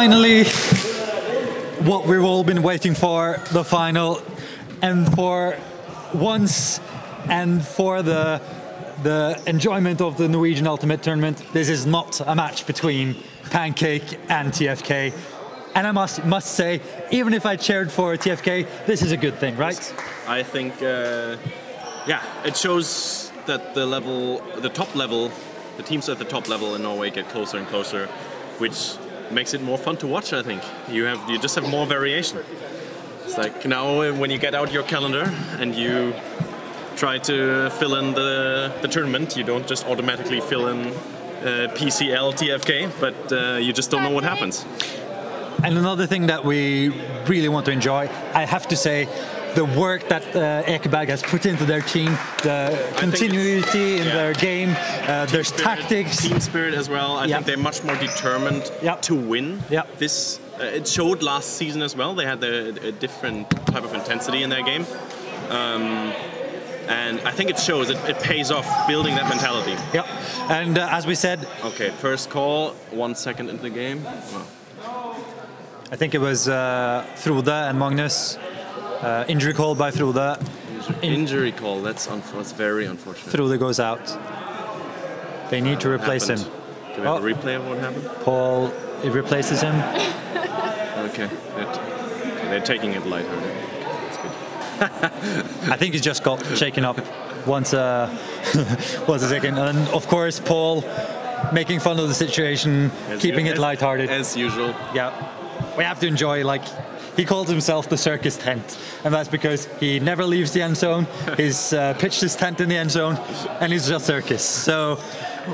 Finally, what we've all been waiting for, the final, and for once, and for the enjoyment of the Norwegian Ultimate Tournament, this is not a match between Pancake and TFK. And I must say, even if I cheered for TFK, this is a good thing, right? I think, yeah, it shows that the top level, the teams at the top level in Norway get closer and closer, which makes it more fun to watch. I think you just have more variation. It's like now when you get out your calendar and you try to fill in the tournament, you don't just automatically fill in PCL TFK, but you just don't know what happens. And another thing that we really want to enjoy, I have to say, the work that Ekeberg has put into their team, the continuity in their game, their tactics. Team spirit as well. I think they're much more determined to win. This it showed last season as well. They had a different type of intensity in their game. And I think it shows, it pays off building that mentality. Yep. And as we said... Okay, first call, 1 second into the game. Wow. I think it was Frode and Magnus. Injury call by Frode. Injury call, that's very unfortunate. Frode goes out. They need to replace him. Do we have a replay of what happened? Paul replaces him. Okay, they're taking it lighter. That's good. I think he just got shaken up once a second. And of course, Paul making fun of the situation, keeping it lighthearted. As usual. Yeah. We have to enjoy, like, he calls himself the circus tent, and that's because he never leaves the end zone. He's pitched his tent in the end zone, and he's just circus. So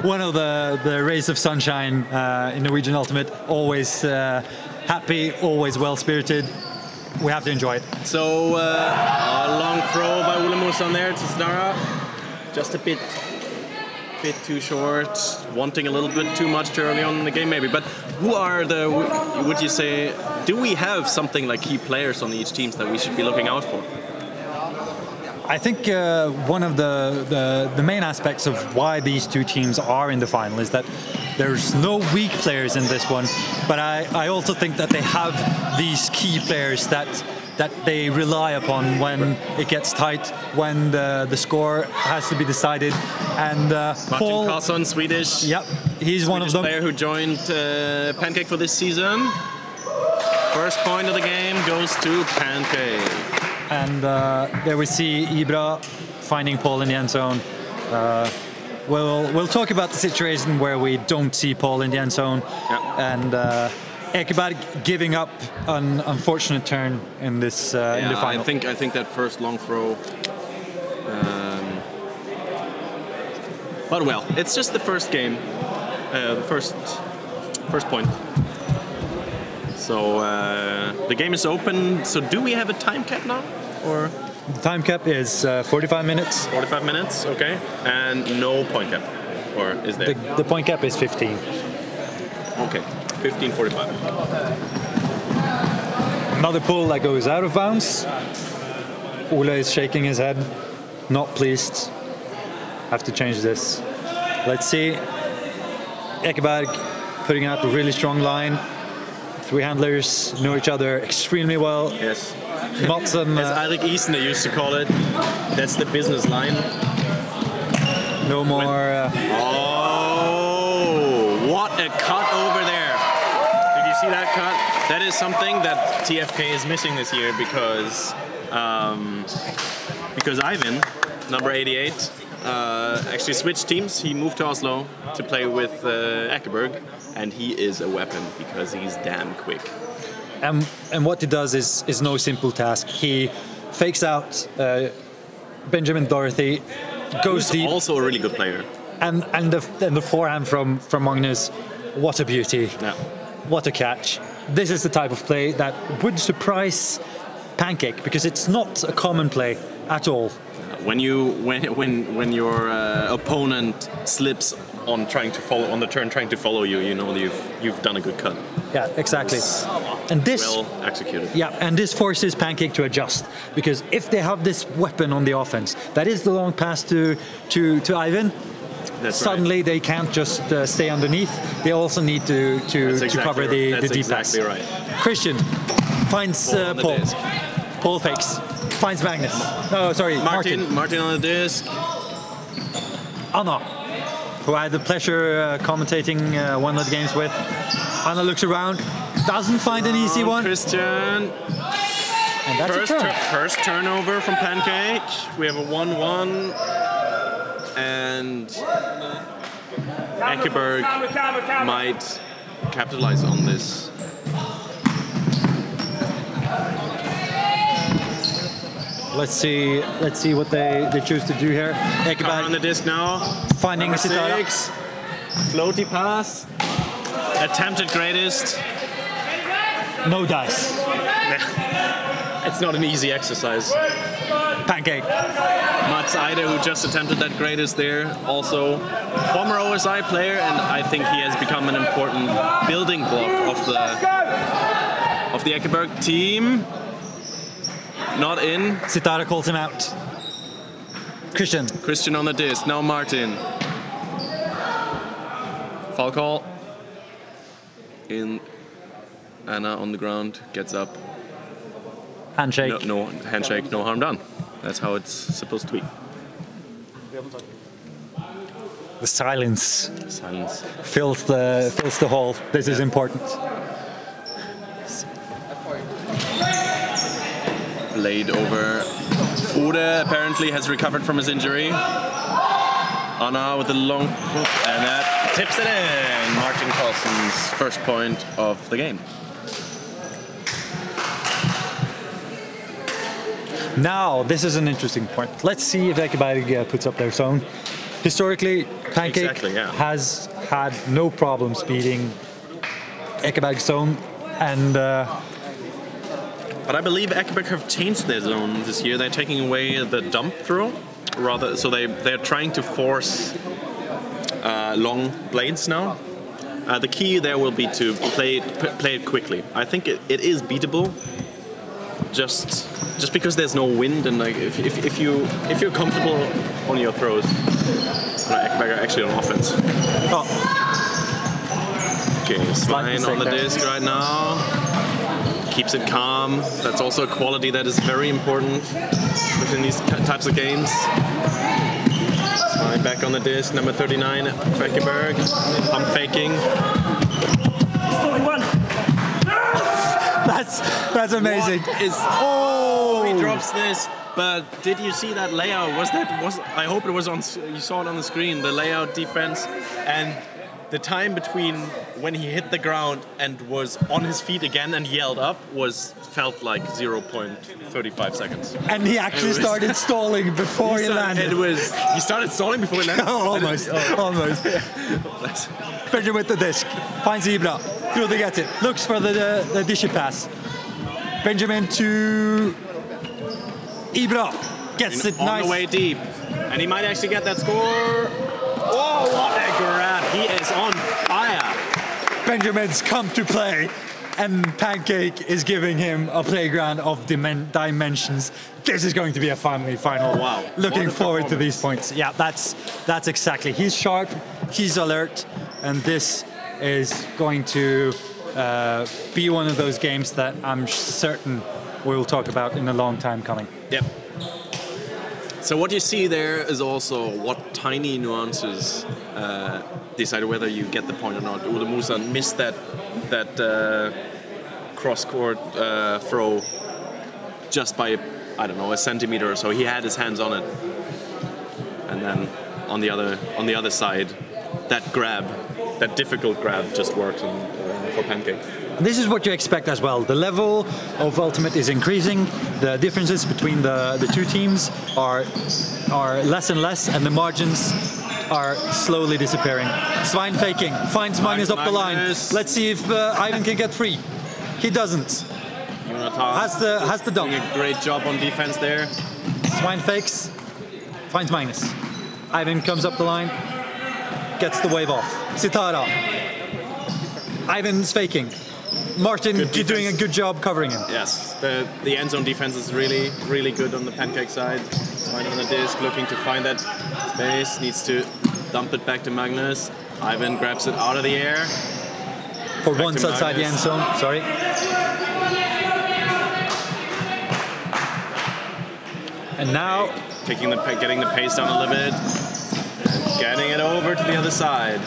one of the rays of sunshine in Norwegian Ultimate, always happy, always well-spirited. We have to enjoy it. So a long throw by Ole Mosson there to Snara. Just a bit too short, wanting a little bit too much too early on in the game maybe. But who are would you say, do we have something like key players on each team that we should be looking out for? I think one of the main aspects of why these two teams are in the final is that there's no weak players in this one, but I also think that they have these key players that they rely upon when it gets tight, when the score has to be decided. And Paul Karlsson, Swedish. Yep, he's one of them. Player who joined Pancake for this season. First point of the game goes to Pancake. And there we see Ibra finding Paul in the end zone. We'll talk about the situation where we don't see Paul in the end zone. And Ekeberg giving up an unfortunate turn in this in the final. I think that first long throw. But well, it's just the first game, the first point. So the game is open. So do we have a time cap now, or? The time cap is 45 minutes. 45 minutes, okay. And no point cap, or is there? The point cap is 15. Okay. 15:45. Another pull that goes out of bounds. Ole is shaking his head, not pleased. Have to change this. Let's see. Ekeberg putting out a really strong line. Three handlers know each other extremely well. Yes. Madsen, as Eirik Isene used to call it, that's the business line. No more. Oh, what a cut over there! See that cut? That is something that TFK is missing this year because Ivan, number 88, actually switched teams. He moved to Oslo to play with Ekeberg, and he is a weapon because he's damn quick. And what he does is no simple task. He fakes out Benjamin Dorothy, goes deep. Also a really good player. And the forehand from Magnus, what a beauty. Yeah. What a catch. This is the type of play that would surprise Pancake, because it's not a common play at all. When your opponent slips on the turn trying to follow you, you know you've done a good cut. Yeah, exactly. And this well executed. Yeah, and this forces Pancake to adjust, because if they have this weapon on the offense, that is the long pass to Ivan, suddenly they can't just stay underneath. They also need to cover the deep pass. Exactly right. Christian finds Paul. Paul fakes. Finds Magnus. No, sorry, Martin. Martin on the disc. Anna, who I had the pleasure commentating one of the games with. Anna looks around, doesn't find an easy one. Christian. And that's first turnover from Pancake. We have a 1-1. And Ekeberg might capitalize on this. Let's see what they choose to do here. Ekeberg on the disc now. Finding Sitara. Floaty pass. Attempted greatest. No dice. It's not an easy exercise. Pancake. Mats Eide, who just attempted that greatest there, also former OSI player, and I think he has become an important building block of the Ekeberg team. Not in. Sitara calls him out. Christian on the disc. Now Martin. Foul call. In. Anna on the ground gets up. Handshake. No handshake, no harm done. That's how it's supposed to be. The silence fills the hall. This is important. Blade over. Ude apparently has recovered from his injury. Anna with a long hook, and that tips it in. Martin Carlsen's first point of the game. Now, this is an interesting point. Let's see if Ekeberg puts up their zone. Historically, Pancake has had no problems beating Ekeberg's zone, and but I believe Ekeberg have changed their zone this year. They're taking away the dump throw, rather, so they're trying to force long blades now. The key there will be to play it quickly. I think it is beatable. Just because there's no wind, and like if you're comfortable on your throws, Ekeberg are actually on offense. Oh. Okay, Svein on the disc right now. Keeps it calm. That's also a quality that is very important within these types of games. Svein back on the disc, number 39, Ekeberg. Pump faking. That's amazing. He drops this. But did you see that layout? I hope it was on. You saw it on the screen. The layout defense and the time between when he hit the ground and was on his feet again and yelled up felt like 0.35 seconds. And he actually started stalling before he landed. He started stalling before he landed. Almost. Benjamin with the disc finds Ibra. Frode gets it. Looks for the dishy pass. Benjamin to Ibra gets it. On the way deep, and he might actually get that score. Oh, what a grab! He is on fire. Benjamin's come to play, and Pancake is giving him a playground of dimensions. This is going to be a family final. Wow! Looking forward to these points. Yeah, that's exactly. He's sharp, he's alert, and this is going to be one of those games that I'm certain we'll talk about in a long time coming. Yep. So what you see there is also what tiny nuances decide whether you get the point or not. Ole Musan missed that cross-court throw just by, I don't know, a centimeter or so. He had his hands on it, and then on the other side, that grab, that difficult grab, just worked for Pancake. This is what you expect as well. The level of Ultimate is increasing. The differences between the two teams are less and less, and the margins are slowly disappearing. Svein faking, finds Magnus up the line. Let's see if Ivan can get free. He doesn't. Has the dunk. Doing a great job on defense there. Svein fakes, finds Magnus. Ivan comes up the line, gets the wave off. Sitara. Ivan's faking. Martin doing a good job covering him. Yes, the end zone defense is really good on the Pancake side. Right on the disc, looking to find that space. Needs to dump it back to Magnus. Ivan grabs it out of the air. For once outside the end zone, sorry. And now getting the pace down a little bit, and getting it over to the other side.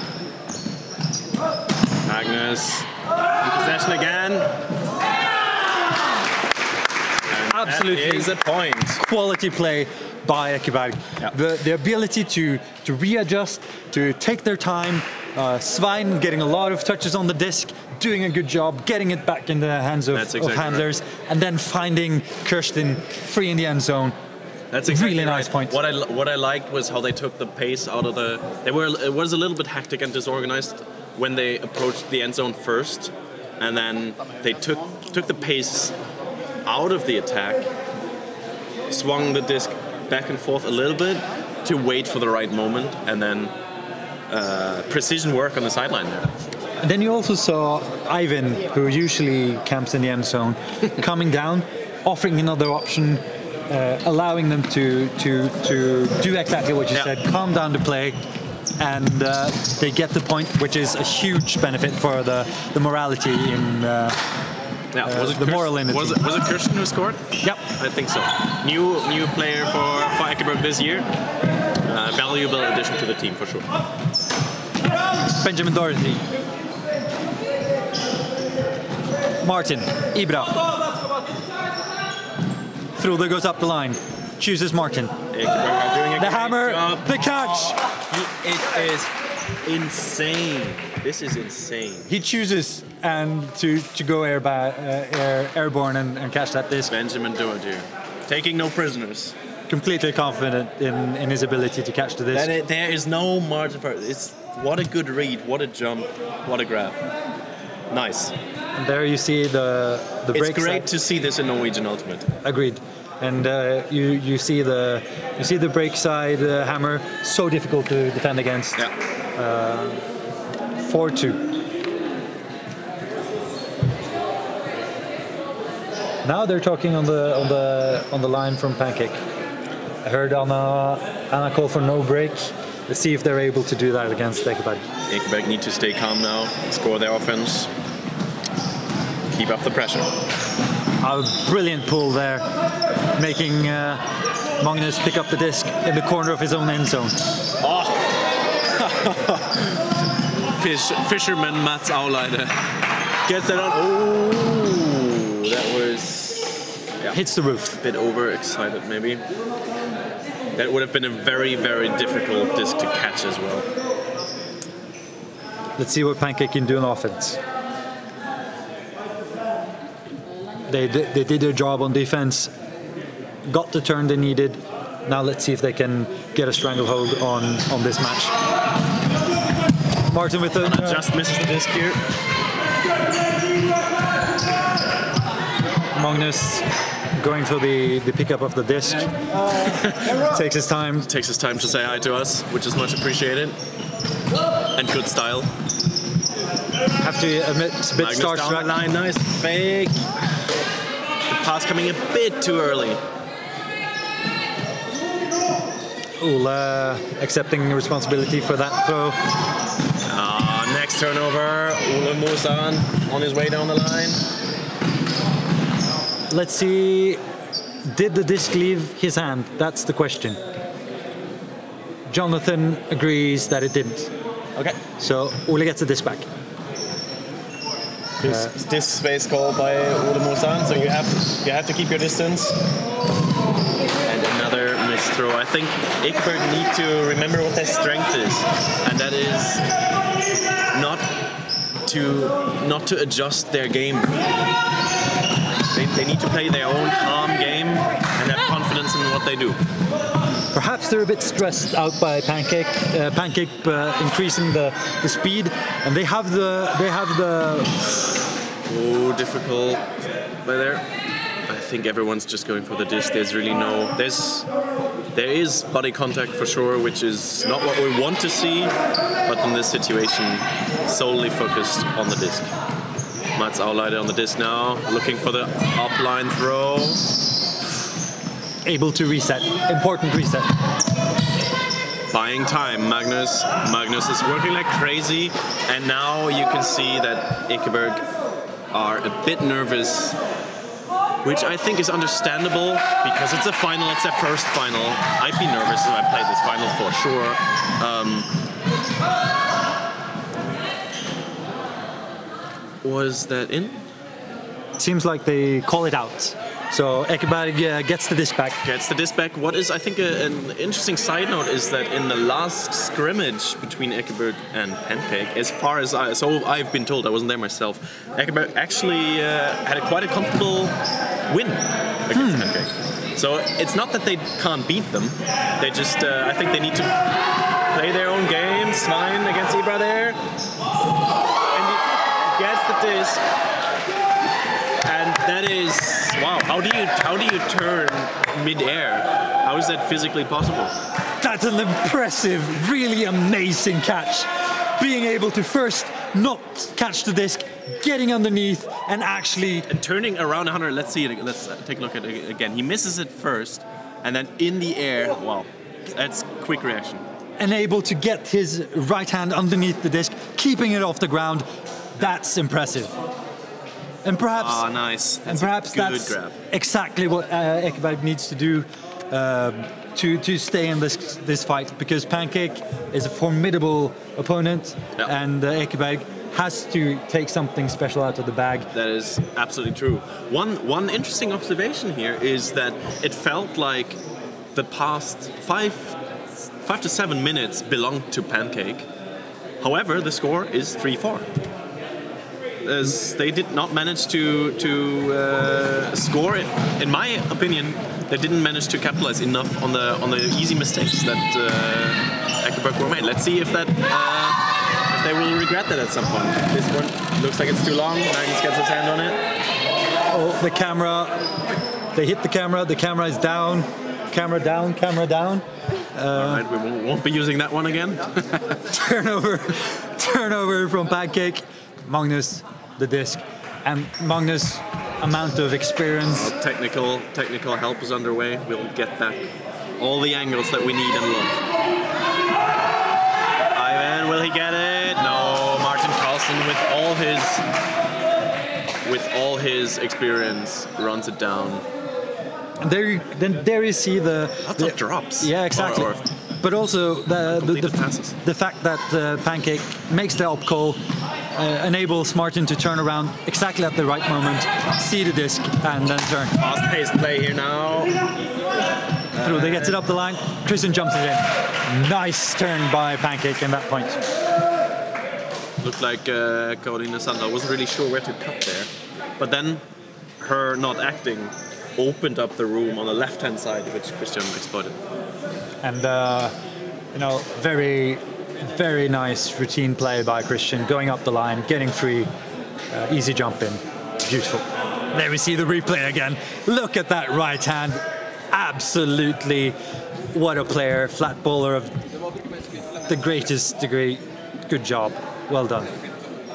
Magnus in possession again. And absolutely that is a point. Quality play by Ekeberg. Yep. The ability to readjust, to take their time. Svein getting a lot of touches on the disc, doing a good job, getting it back in the hands of handlers, and then finding Kirsten free in the end zone. That's exactly really nice point. What I liked was how they took the pace out of the. It was a little bit hectic and disorganized when they approached the end zone first, and then they took the pace out of the attack, swung the disc back and forth a little bit to wait for the right moment, and then precision work on the sideline there. And then you also saw Ivan, who usually camps in the end zone, coming down, offering another option. Allowing them to do exactly what you said, calm down the play, and they get the point, which is a huge benefit for the morality in the moral in the team. Was it Kirsten who scored? Yep, I think so. New player for Ekeberg this year. Valuable addition to the team for sure. Benjamin Dorothy, Martin, Ibra. Frode goes up the line, chooses Martin. The hammer, the catch. It is insane. This is insane. He chooses to go airborne and catch that disc. Benjamin Doherty, taking no prisoners. Completely confident in his ability to catch the disc. There is no margin for it. What a good read, what a jump, what a grab. Nice. And there you see the break. It's great to see this in Norwegian Ultimate. Agreed. And you see the break side hammer, so difficult to defend against. Yeah. 4-2. Now they're talking on the line from Pancake. I heard Anna call for no break. Let's see if they're able to do that against Ekeberg. Ekeberg need to stay calm now, score their offense, keep up the pressure. A brilliant pull there, making Magnus pick up the disc in the corner of his own end zone. Oh. Fisherman Mats Auleide gets that on. Oh, that was... Yeah. Hits the roof. A bit overexcited maybe. That would have been a very, very difficult disc to catch as well. Let's see what Pancake can do on offense. They did their job on defense, got the turn they needed. Now let's see if they can get a stranglehold on this match. Martin with just misses the disc here. Magnus going for the pickup of the disc. Takes his time. Takes his time to say hi to us, which is much appreciated. And good style. Have to admit, it's a bit starstruck. Down the line, nice fake. The pass coming a bit too early. Ole accepting responsibility for that throw. Next turnover, Ole Mosan on his way down the line. Let's see, did the disc leave his hand? That's the question. Jonathan agrees that it didn't. Okay. So Ole gets the disc back. This space call by Ole Mosan, so you have to keep your distance. And another missed throw. I think Ekeberg need to remember what their strength is, and that is not to adjust their game. They need to play their own calm game and have confidence in what they do. Perhaps they're a bit stressed out by Pancake. Pancake increasing the speed, and they have the. Oh, difficult by there. I think everyone's just going for the disc. There's really no. There is body contact for sure, which is not what we want to see, but in this situation, solely focused on the disc. Mats Auleide on the disc now, looking for the upline throw. Able to reset. Important reset. buying time. Magnus is working like crazy, and now you can see that Ekeberg are a bit nervous, which I think is understandable because it's a final, it's their first final. I'd be nervous if I played this final for sure. Was that in? Seems like they call it out. So Ekeberg gets the disc back. Gets the disc back. What is, I think, an interesting side note is that in the last scrimmage between Ekeberg and Pancake, as far as I've been told, I wasn't there myself, Ekeberg actually had quite a comfortable win against Pancake. So it's not that they can't beat them. They just, I think they need to play their own game. Svein against Ibra there. And he gets the disc. And that is, wow, how do you turn mid-air? How is that physically possible? That's an impressive, really amazing catch. Being able to first not catch the disc, getting underneath, and actually... And turning around 100, let's see it, let's take a look at it again. He misses it first, and then in the air, wow, that's quick reaction. And able to get his right hand underneath the disc, keeping it off the ground, that's impressive. And perhaps, nice. That's exactly what Ekeberg needs to do to stay in this fight, because Pancake is a formidable opponent, and Ekeberg has to take something special out of the bag. That is absolutely true. One interesting observation here is that it felt like the past 5 to 7 minutes belonged to Pancake. However, the score is 3-4. As they did not manage to score it. In my opinion, they didn't manage to capitalize enough on the easy mistakes that Ekeberg were made. Let's see if that if they will regret that at some point. This one looks like it's too long. Magnus gets his hand on it. Oh, the camera! They hit the camera. The camera is down. Camera down. Camera down. All right, we won't be using that one again. Turnover from Pancake. Magnus, the disc, and Magnus' amount of experience. Technical help is underway. We'll get back all the angles that we need and love. Ivan, will he get it? No, Martin Carlson with all his experience runs it down. And there you see the drops. Yeah, exactly. But also the fact that Pancake makes the up call. Enables Martin to turn around exactly at the right moment, see the disc, and then turn. Fast-paced play here now. They gets it up the line. Christian jumps it in. Nice turn by Pancake in that point. Looked like Karolina Sandal wasn't really sure where to cut there. But then her not acting opened up the room on the left-hand side, which Christian exploited. And, very nice routine play by Christian, going up the line, getting free, easy jump in, beautiful. There we see the replay again. Look at that right hand, absolutely, what a player, flat bowler of the greatest degree. Good job, well done.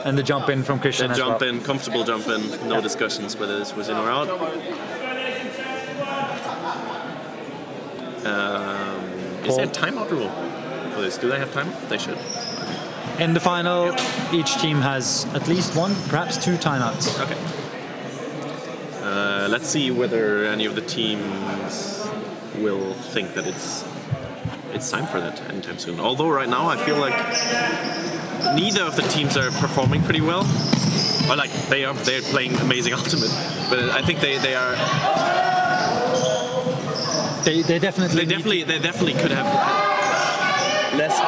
And the jump in from Christian as well. Jump in, comfortable jump in, no discussions whether this was in or out. Is there a timeout rule? Do they have time? They should. In the final, each team has at least one, perhaps 2 timeouts. Okay. Let's see whether any of the teams will think that it's time for that anytime soon. Although right now I feel like neither of the teams are performing pretty well. Or like they're playing amazing ultimate, but I think they are. They definitely could have. Less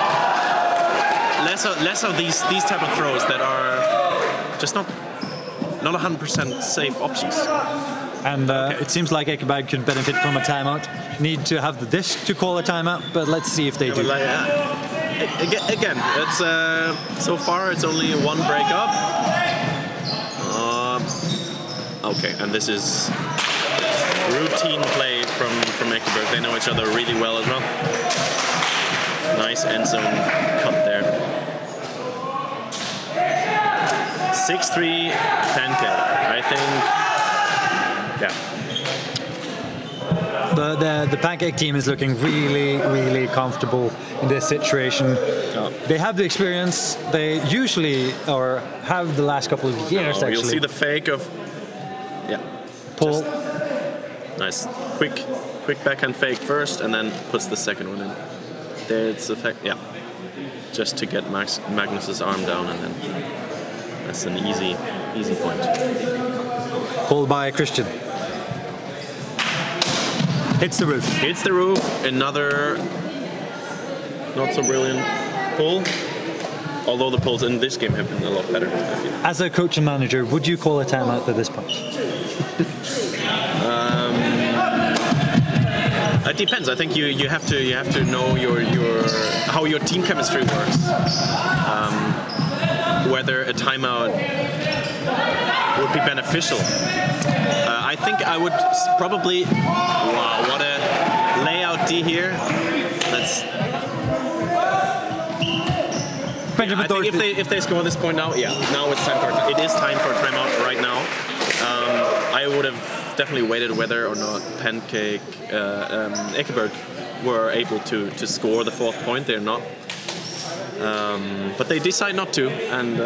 of these type of throws that are just not 100% safe options. And it seems like Ekeberg could benefit from a timeout. Need to have the disc to call a timeout, but let's see if they do. Again, it's so far it's only 1 break up. Okay, and this is routine play from Ekeberg. They know each other really well as well. Nice end zone cut there. 6-3 Pancake. I think, yeah. The the Pancake team is looking really, really comfortable in this situation. Oh. They have the experience. They usually, or have the last couple of years, actually. You'll see the fake of, Paul. Nice, quick backhand fake first, and then puts the second one in. There, it's the fake. Yeah, just to get Magnus's arm down, and then that's an easy point. Pulled by Christian. Hits the roof. Hits the roof. Another not so brilliant pull. Although the pulls in this game have been a lot better, I feel. As a coach and manager, would you call a timeout at this point? It depends. I think you have to know your how your team chemistry works. Whether a timeout would be beneficial. I think I would probably. Wow, what a layout D here. That's. I think if they score this point now, now it's time for it is time for a timeout right now. I would have definitely waited whether or not Pancake, Ekeberg were able to score the fourth point. They're not, but they decide not to. And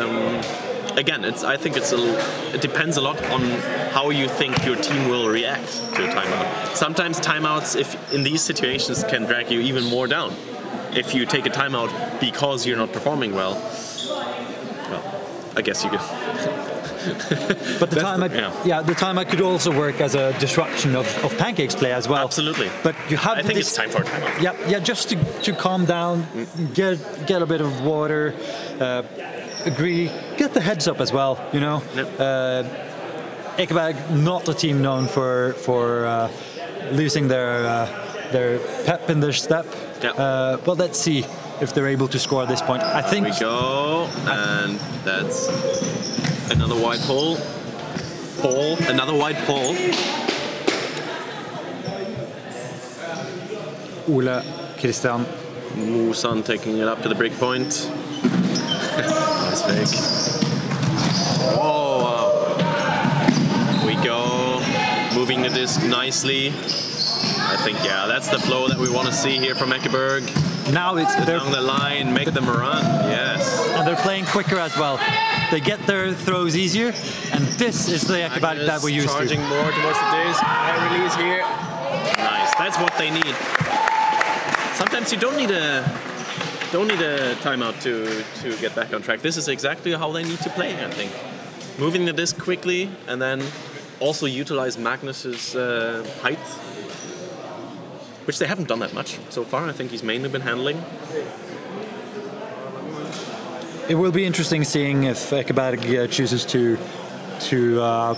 again, I think it depends a lot on how you think your team will react to a timeout. Sometimes timeouts, if in these situations, can drag you even more down. If you take a timeout because you're not performing well, I guess you could. But the timeout could also work as a disruption of Pancake's play as well. Absolutely. But you have. I think it's time for a timeout. Yeah, just to calm down, get a bit of water, agree, get the heads up as well. You know, Ekeberg, not a team known for losing their pep in their step. Well, let's see if they're able to score at this point. I think. Here we go, and that's another wide pull. Another wide pull. Ole Christian. Musan taking it up to the break point. Nice fake. Oh, wow. We go, moving the disc nicely. I think, that's the flow that we want to see here from Ekeberg. Now it's along the line, make them run. Yes. And they're playing quicker as well. They get their throws easier, and this is the Ekeberg that we're used to. Charging more towards the disc. High release here. Nice. That's what they need. Sometimes you don't need a timeout to get back on track. This is exactly how they need to play, I think. Moving the disc quickly, and then also utilize Magnus's height, which they haven't done that much so far. I think he's mainly been handling. It will be interesting seeing if Ekeberg chooses to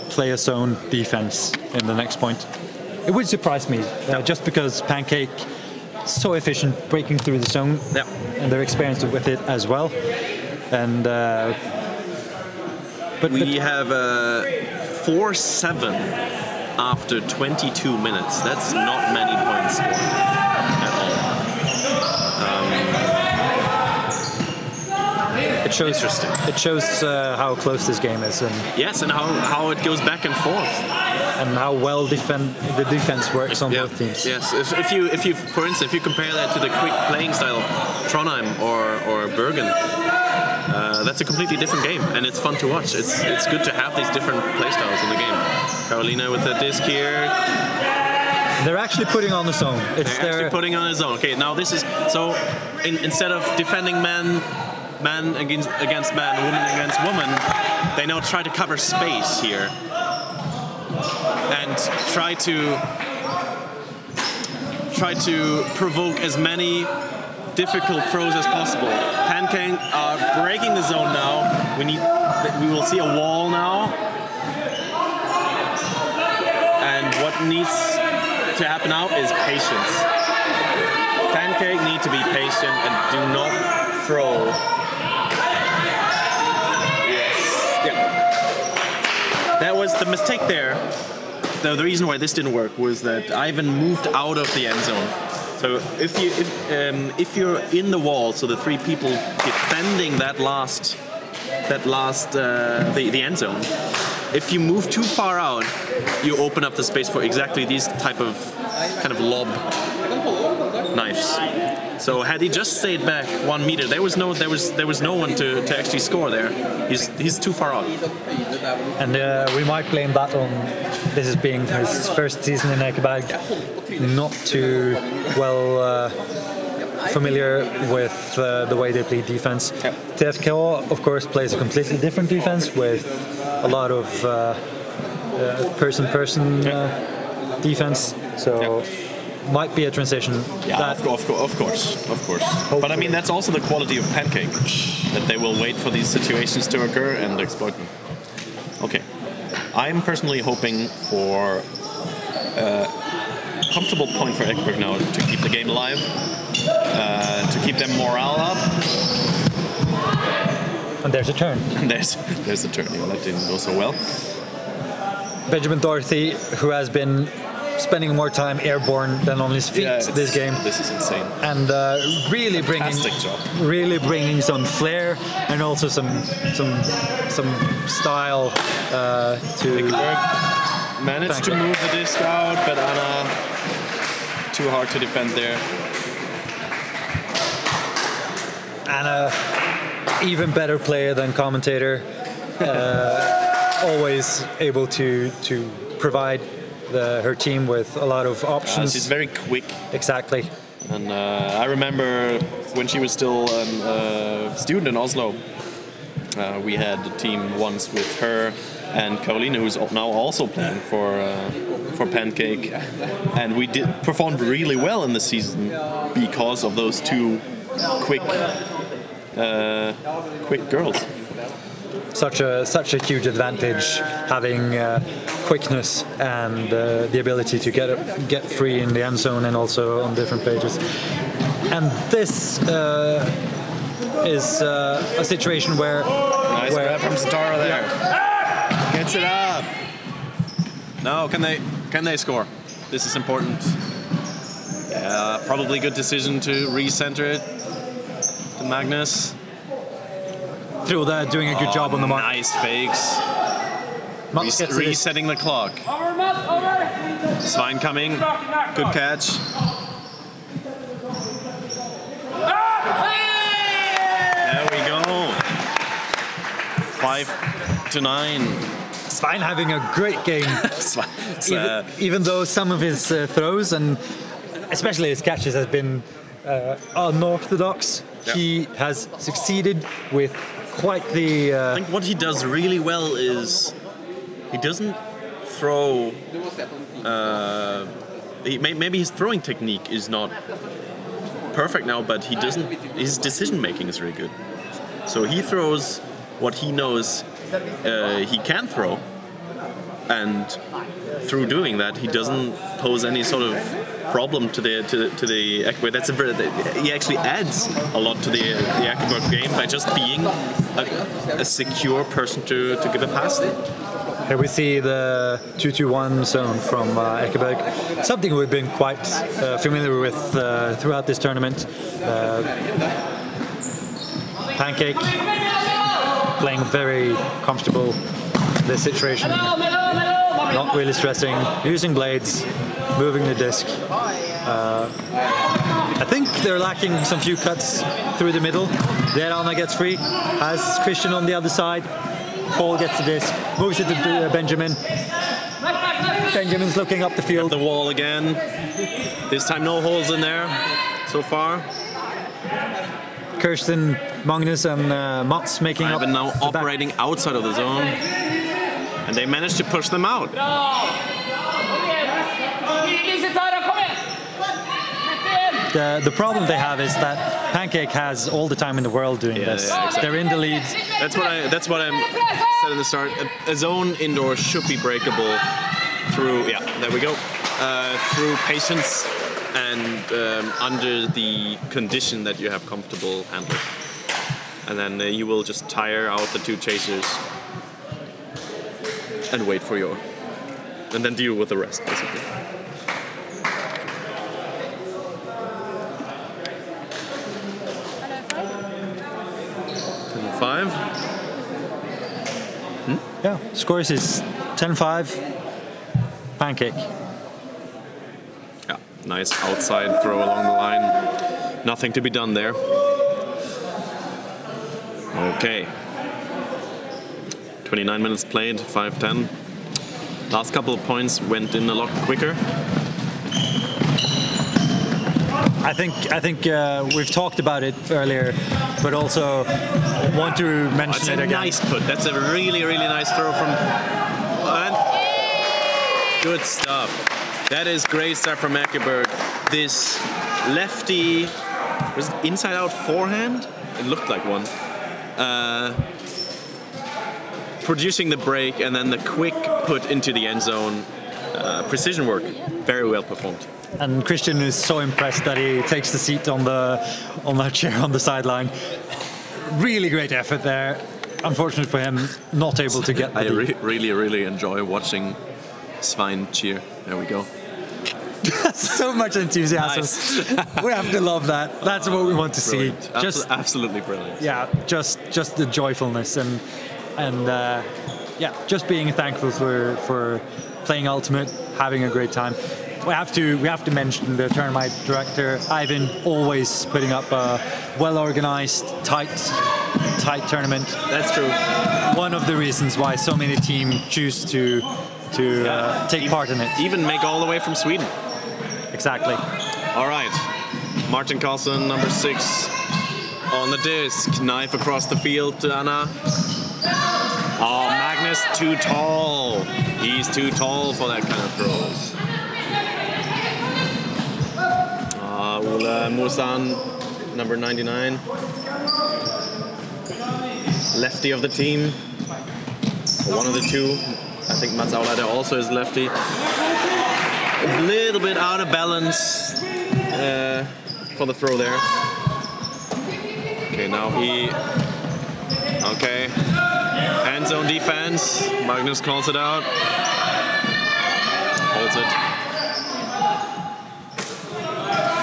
play a zone defense in the next point. It would surprise me, just because Pancake so efficient breaking through the zone, and they're experienced with it as well. And but we have 4-7 after 22 minutes. That's not many points scored at all. It shows. Interesting. It shows how close this game is, and yes, and how it goes back and forth, and how well the defense works on both teams. Yes, if you for instance, if you compare that to the quick playing style of Trondheim or Bergen, that's a completely different game, and it's fun to watch. It's good to have these different play styles in the game. Carolina with the disc here. They're actually putting on the zone. They're actually putting on the zone. Okay, now this is so. Instead of defending man against man, woman against woman, they now try to cover space here and try to provoke as many difficult throws as possible. Pancake are breaking the zone now. We will see a wall now, and what needs to happen now is patience. Pancake need to be patient and do not throw. That was the mistake there. The reason why this didn't work was that Ivan moved out of the end zone. So if you're in the wall, so the three people defending the end zone, if you move too far out, you open up the space for exactly these type of kind of lob knives. So had he just stayed back 1 meter, there was no one to actually score there. He's too far out. And we might blame that on this as being his first season in Ekeberg, not too well familiar with the way they play defense. Yep. TFK, of course, plays a completely different defense with a lot of person-person defense. So might be a transition. Yeah, of course. Hopefully. But I mean, that's also the quality of Pancake, that they will wait for these situations to occur and exploit them. Okay, I'm personally hoping for a comfortable point for Ekeberg now to keep the game alive, to keep their morale up. And there's a turn. And there's the turn. Yeah, that didn't go so well. Benjamin Dorothy, who has been spending more time airborne than on his feet this game. This is insane. And really bringing some flair and also some style to Ekeberg managed to move the disc out, but Anna too hard to defend there. Anna, even better player than commentator, always able to provide her team with a lot of options. She's very quick. Exactly. And I remember when she was still a student in Oslo, we had a team once with her and Caroline, who's now also playing for Pancake, and we performed really well in the season because of those two quick girls. Such a huge advantage having quickness and the ability to get free in the end zone and also on different pages. And this is a situation where nice grab from Satara there. Gets it up. No, can they score? This is important. Probably good decision to recenter it to Magnus. Doing a good job on the mark. Nice fakes. Resetting the clock. Svein coming. Good catch. There we go. 5-9. Svein having a great game. Even though some of his throws and especially his catches has been unorthodox, he has succeeded with quite the... I think what he does really well is he doesn't throw... maybe his throwing technique is not perfect now, but his decision making is really good. So he throws what he knows he can throw, and through doing that, he doesn't pose any sort of problem to the Ekeberg. He actually adds a lot to the Ekeberg game by just being a secure person to give a pass. Here we see the 2-2-1 zone from Ekeberg, something we've been quite familiar with throughout this tournament. Pancake playing very comfortable in this situation, not really stressing, using blades, moving the disc. I think they're lacking some few cuts through the middle. There Anna gets free, has Christian on the other side. Paul gets the disc, moves it to Benjamin. Benjamin's looking up the field. At the wall again. This time no holes in there so far. Kirsten, Magnus and Mats making up. Ivan now operating outside of the zone. And they managed to push them out. The problem they have is that Pancake has all the time in the world doing this. Yeah, exactly. They're in the lead. That's what I said in the start. A zone indoor should be breakable through, there we go, through patience and under the condition that you have comfortable handling. And then you will just tire out the two chasers and wait for and then deal with the rest, basically. Five. Yeah, scores is 10-5. Pancake. Yeah. Nice outside throw along the line. Nothing to be done there. Okay. 29 minutes played, 5-10. Last couple of points went in a lot quicker. I think we've talked about it earlier, but also want to mention it again. That's a nice put. That's a really, really nice throw from... And good stuff. That is great stuff from Ekeberg. This lefty... Was it inside-out forehand? It looked like one. Producing the break and then the quick put into the end zone. Precision work. Very well performed. And Christian is so impressed that he takes the seat on the chair on the sideline. Really great effort there. Unfortunate for him, not able to get the really enjoy watching Svein cheer. There we go. So much enthusiasm. Nice. We have to love that. That's what we want to brilliant. see. Just absolutely brilliant. Yeah, just the joyfulness and yeah, just being thankful for playing Ultimate, having a great time. We have to mention the tournament director Ivan, always putting up a well-organized, tight tournament. That's true. One of the reasons why so many teams choose to take part in it. Even make all the way from Sweden. Exactly. All right, Martin Karlsson, number 6, on the disc. Knife across the field to Anna. Oh, Magnus too tall. He's too tall for that kind of throws. Ole Musan, number 99. Lefty of the team. Or one of the two. I think Mats Aulade also is lefty. A little bit out of balance for the throw there. Okay, now he... Okay. End zone defense. Magnus calls it out. Holds it.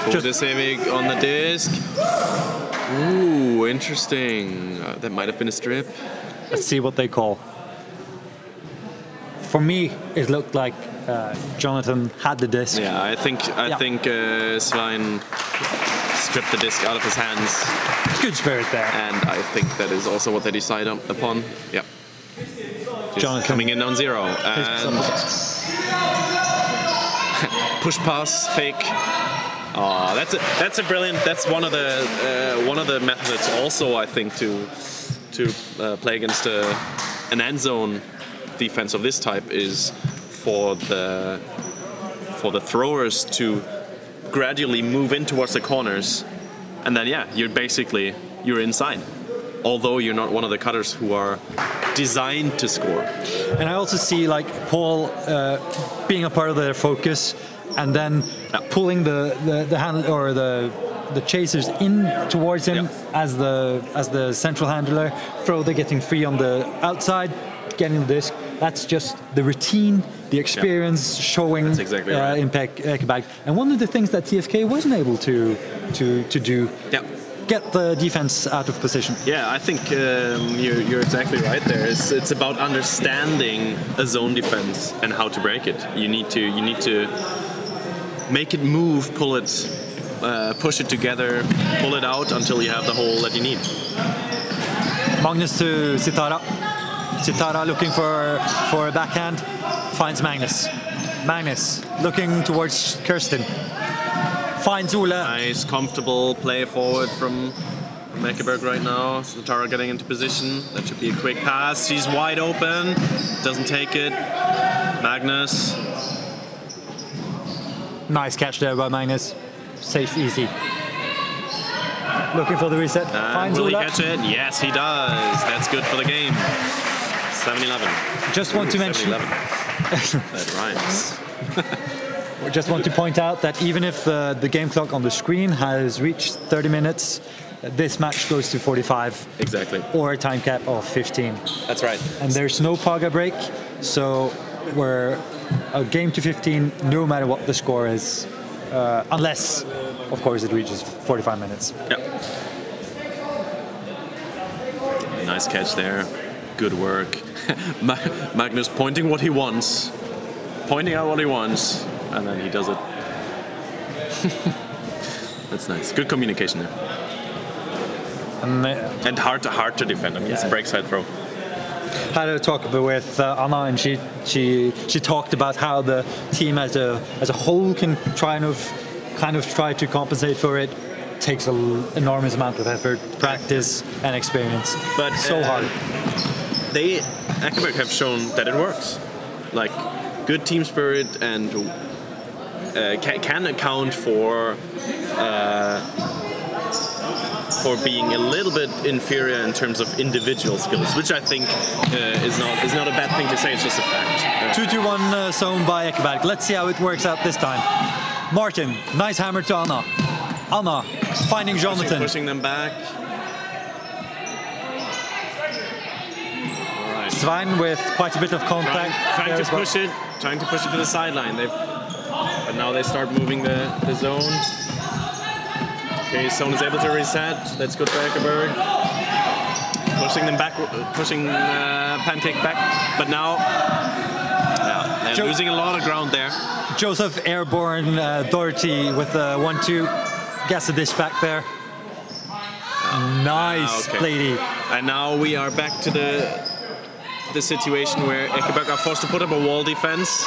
Fodesevig on the disc. Ooh, interesting. That might have been a strip. Let's see what they call. For me, it looked like Jonathan had the disc. Yeah, I think Svein stripped the disc out of his hands. Good spirit there. And I think that is also what they decide upon. Yeah. Jonathan coming in on 0. And push pass, fake. Oh, that's a brilliant. That's one of the methods also, I think, to play against an end zone defense of this type is for the throwers to gradually move in towards the corners, and then you're inside, although you're not one of the cutters who are designed to score. And I also see like Paul being a part of their focus, and then pulling the handle or the chasers in towards him as the central handler. Frode getting free on the outside, getting the disc. That's just the routine, the experience showing exactly right. in Ekeberg. And one of the things that TFK wasn't able to do, get the defense out of position. Yeah, I think you're exactly right there. It's about understanding a zone defense and how to break it. You need to make it move, pull it, push it together, pull it out until you have the hole that you need. Magnus to Sitara. Sitara looking for a backhand, finds Magnus. Magnus looking towards Kirsten. Finds Ole. Nice, comfortable play forward from Ekeberg right now. Sitara getting into position. That should be a quick pass. She's wide open. Doesn't take it. Magnus. Nice catch there by Magnus. Safe, easy. Looking for the reset. Finds will he Ole. catch it? Yes, he does. That's good for the game. 7-11. Just want to mention. 7-11. That rhymes. Just want to point out that even if the game clock on the screen has reached 30 minutes, this match goes to 45. Exactly. Or a time cap of 15. That's right. And there's no Paga break, so we're a game to 15 no matter what the score is, unless, of course, it reaches 45 minutes. Yep. Nice catch there. Good work. Magnus pointing out what he wants, and then he does it. That's nice. Good communication there. And hard to defend. I mean, it's a break side throw. Had a talk with Anna, and she talked about how the team as a whole can kind of try to compensate for it. Takes an enormous amount of effort, practice, and experience. But so hard. Ekeberg have shown that it works. Like good team spirit and can account for being a little bit inferior in terms of individual skills, which I think is not a bad thing to say. It's just a fact. 2-1 zone by Ekeberg. Let's see how it works out this time. Martin, nice hammer to Anna. Anna finding Jonathan. Pushing them back. All right. Svein with quite a bit of contact. Trying to push it to the sideline. But now they start moving the zone. Okay, zone is able to reset. That's good for Ekeberg. Pushing them back, pushing Pancake back. But now, they're losing a lot of ground there. Joseph airborne Doherty with 1-2. Gets the dish back there. Nice, Blady. And now we are back to the situation where Ekeberg are forced to put up a wall defense.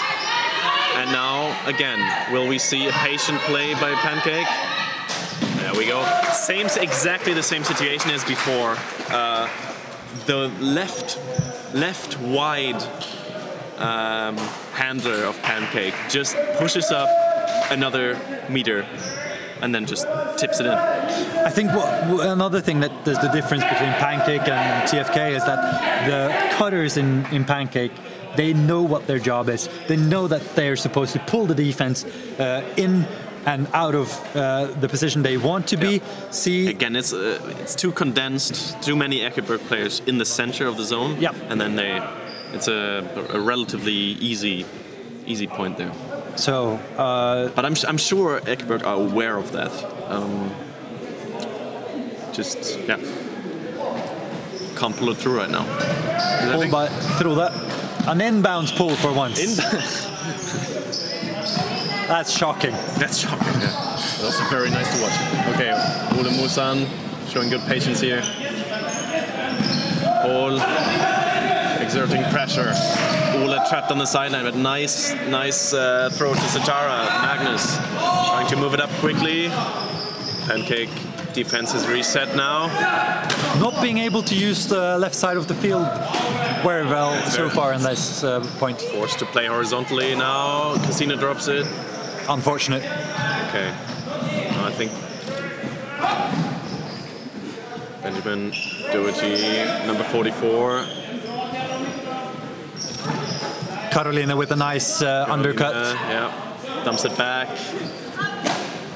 And now, again, will we see a patient play by Pancake? There we go. Exactly the same situation as before. The left wide handler of Pancake just pushes up another meter and then just tips it in. I think another thing that there's the difference between Pancake and TFK is that the cutters in Pancake, they know what their job is. They know that they're supposed to pull the defense in and out of the position they want to be. See, again, it's too condensed. Too many Ekeberg players in the center of the zone. Yep. And then it's a relatively easy point there. So, but I'm sure Ekeberg are aware of that. Can't pull it through right now. Pull through that. An inbounds pull for once. That's shocking. That's shocking, yeah. But also very nice to watch. Okay, Ole Musan showing good patience here. Ole exerting pressure. Ole trapped on the sideline, but nice throw to Satara. Magnus trying to move it up quickly. Pancake defense is reset now. Not being able to use the left side of the field very well so far in this point. Forced to play horizontally now. Casino drops it. Unfortunate. Okay. I think Benjamin Doherty, number 44. Carolina with a nice undercut. Yeah. Dumps it back.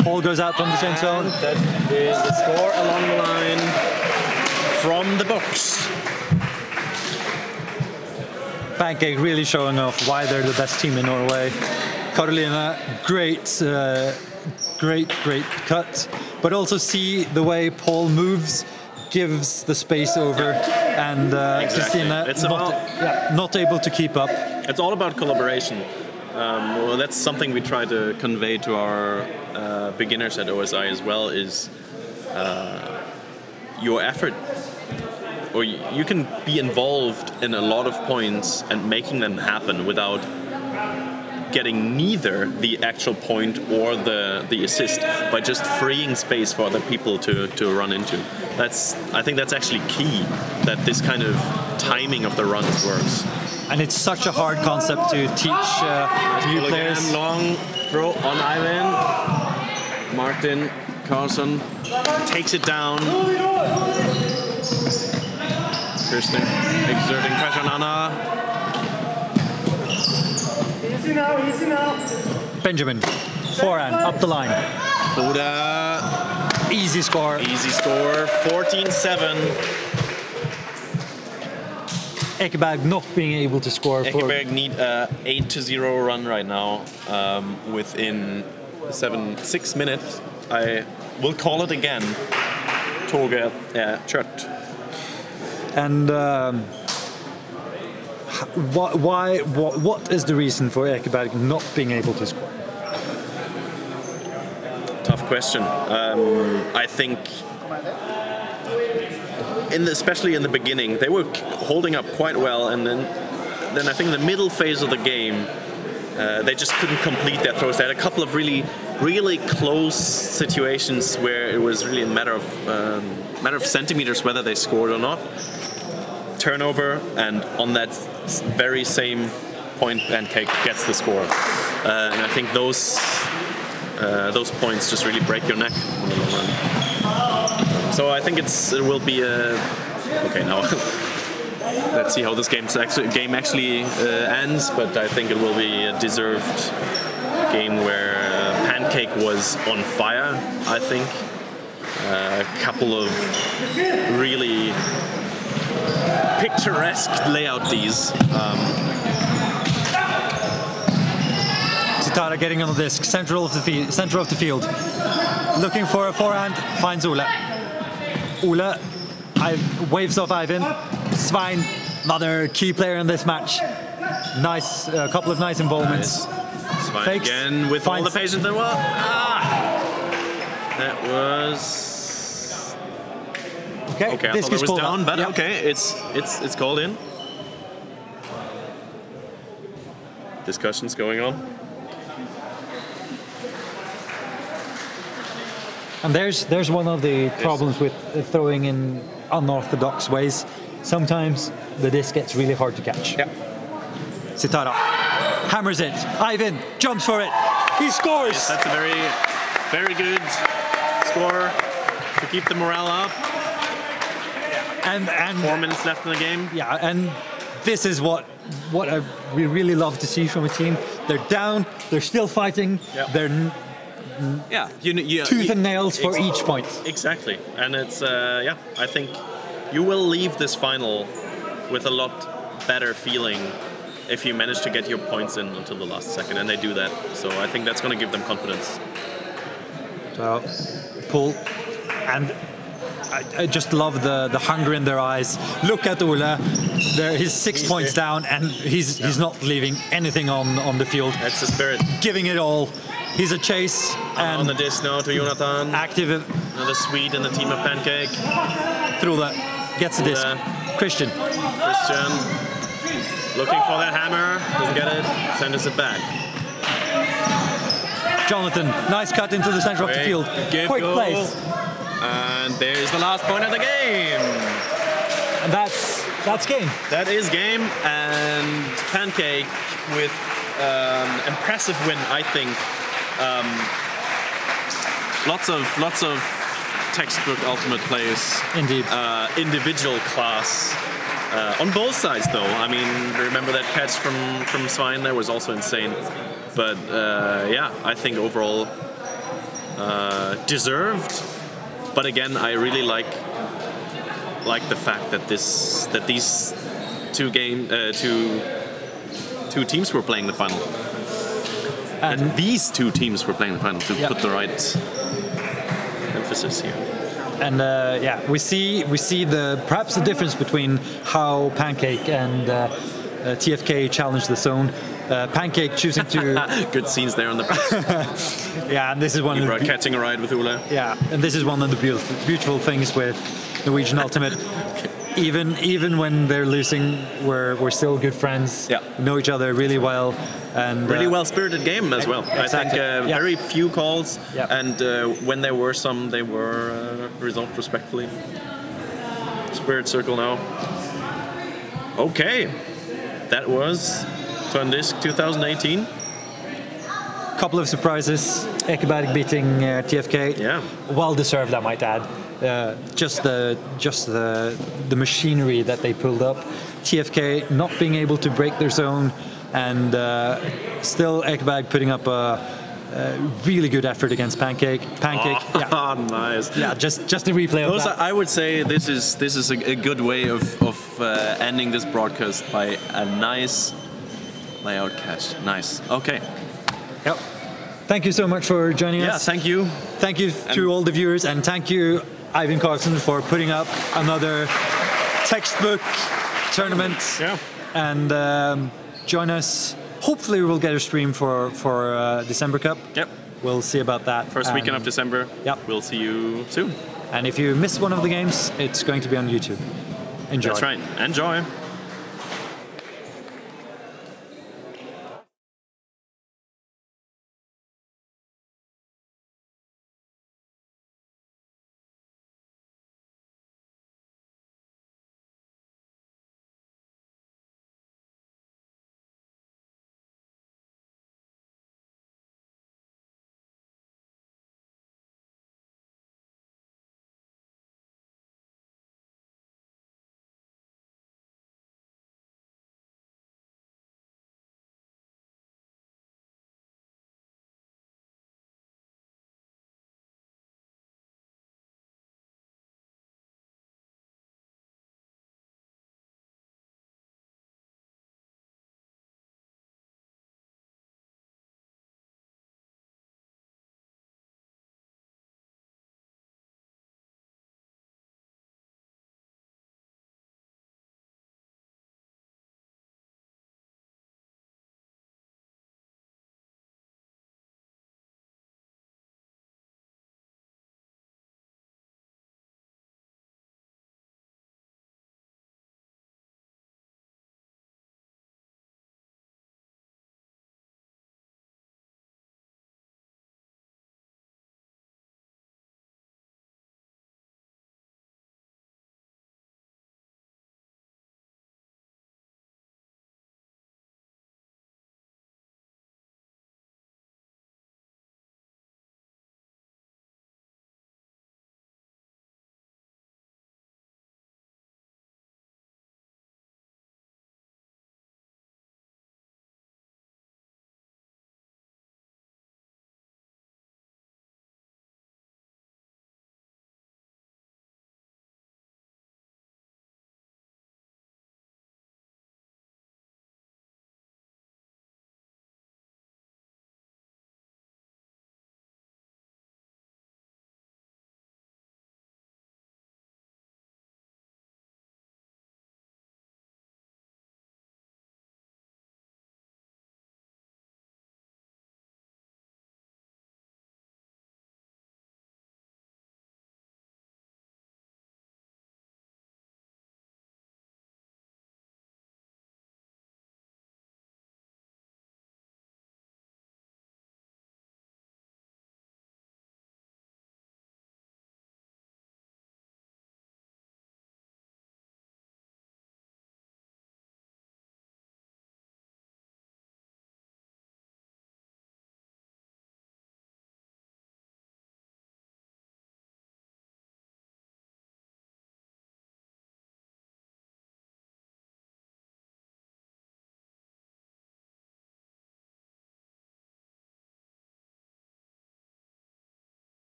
Paul goes out from the same zone. That is the score along the line from the books. Pancake really showing off why they're the best team in Norway. Carolina, great cut. But also see the way Paul moves, gives the space over, and Christina not able to keep up. It's all about collaboration. Well, that's something we try to convey to our beginners at OSI as well, is your effort. Or you can be involved in a lot of points and making them happen without getting neither the actual point or the assist, by just freeing space for other people to run into. I think that's actually key, that this kind of timing of the runs works. And it's such a hard concept to teach new players. Again, long throw on Ivan. Martin Carlson takes it down. Kirsten exerting pressure on Anna. Easy now. Benjamin, forehand, up the line. Buda. Easy score. 14-7. Ekeberg not being able to score. Ekeberg need a 8-0 run right now within 6 minutes. I will call it again. Torge Kjørt. And what is the reason for Ekeberg not being able to score? tough question. I think, especially in the beginning, they were holding up quite well, and then I think in the middle phase of the game, they just couldn't complete their throws. They had a couple of really close situations where it was really a matter of centimeters whether they scored or not. Turnover, and on that very same point, Pancake gets the score. And I think those points just really break your neck in the long run. So I think it will be a... Okay, now let's see how this game actually ends, but I think it will be a deserved game where Pancake was on fire, I think. A couple of really picturesque layout Ds. Tara getting on the disc, center of the field, looking for a forehand, finds Ole. Ole waves off Ivan. Svein, another key player in this match. Nice, a couple of nice involvements. Nice. Svein Fakes, again with all the patience there was. That was okay. I thought it was down, but okay, it's called in. Discussions going on. And there's one of the problems with throwing in unorthodox ways. Sometimes the disc gets really hard to catch. Yeah. Sitara hammers it. Ivan jumps for it. He scores. Yes, that's a very good score to keep the morale up. And 4 minutes left in the game. Yeah, and this is what we really love to see from a team. They're down. They're still fighting. Yep. They're tooth and nails for each point. Exactly, and it's I think you will leave this final with a lot better feeling if you manage to get your points in until the last second, and they do that. So I think that's going to give them confidence. So, Paul, and I just love the hunger in their eyes. Look at Ole. He's 6 points down, and he's not leaving anything on the field. That's the spirit. Giving it all. He's a chase. And on the disc now to Jonathan. Active. Another Swede in the team of Pancake. Through that. Gets the disc. Christian. Looking for that hammer. Doesn't get it. Sends it back. Jonathan. Nice cut into the center of the field. Quick place. And there's the last point of the game. And that's game. That is game. And Pancake with impressive win, I think. Lots of textbook ultimate plays. Indeed. Individual class. On both sides, though. I mean, remember that catch from Svein there was also insane. But I think overall deserved. But again, I really like the fact that these two teams were playing the final. And these two teams were playing the final to put the right emphasis here. And we see perhaps the difference between how Pancake and TFK challenge the zone. Pancake choosing to good scenes there on the pitch. Yeah, and this is one of catching a ride with Ole. Yeah, and this is one of the beautiful things with Norwegian Ultimate. Even when they're losing, we're still good friends. Yeah, we know each other really well, and really well-spirited game as well. Exactly. I think very few calls, and when there were some, they were resolved respectfully. Spirit circle now. Okay, that was Trøndisk 2018. Couple of surprises. Ekeberg beating TFK. Yeah, well deserved, I might add. Just the machinery that they pulled up. TFK not being able to break their zone, and still Ekeberg putting up a really good effort against Pancake. Yeah, nice. Yeah, just a replay of that. I would say this is a good way of ending this broadcast by a nice layout catch. Nice. Okay. Yep. Thank you so much for joining us. Yeah, thank you. Thank you to all the viewers, and thank you, Ivan Carlson, for putting up another textbook tournament. Yeah. And join us. Hopefully, we'll get a stream for December Cup. Yep. we'll see about that. First weekend of December. Yep. We'll see you soon. And if you miss one of the games, it's going to be on YouTube. Enjoy. That's right. Enjoy.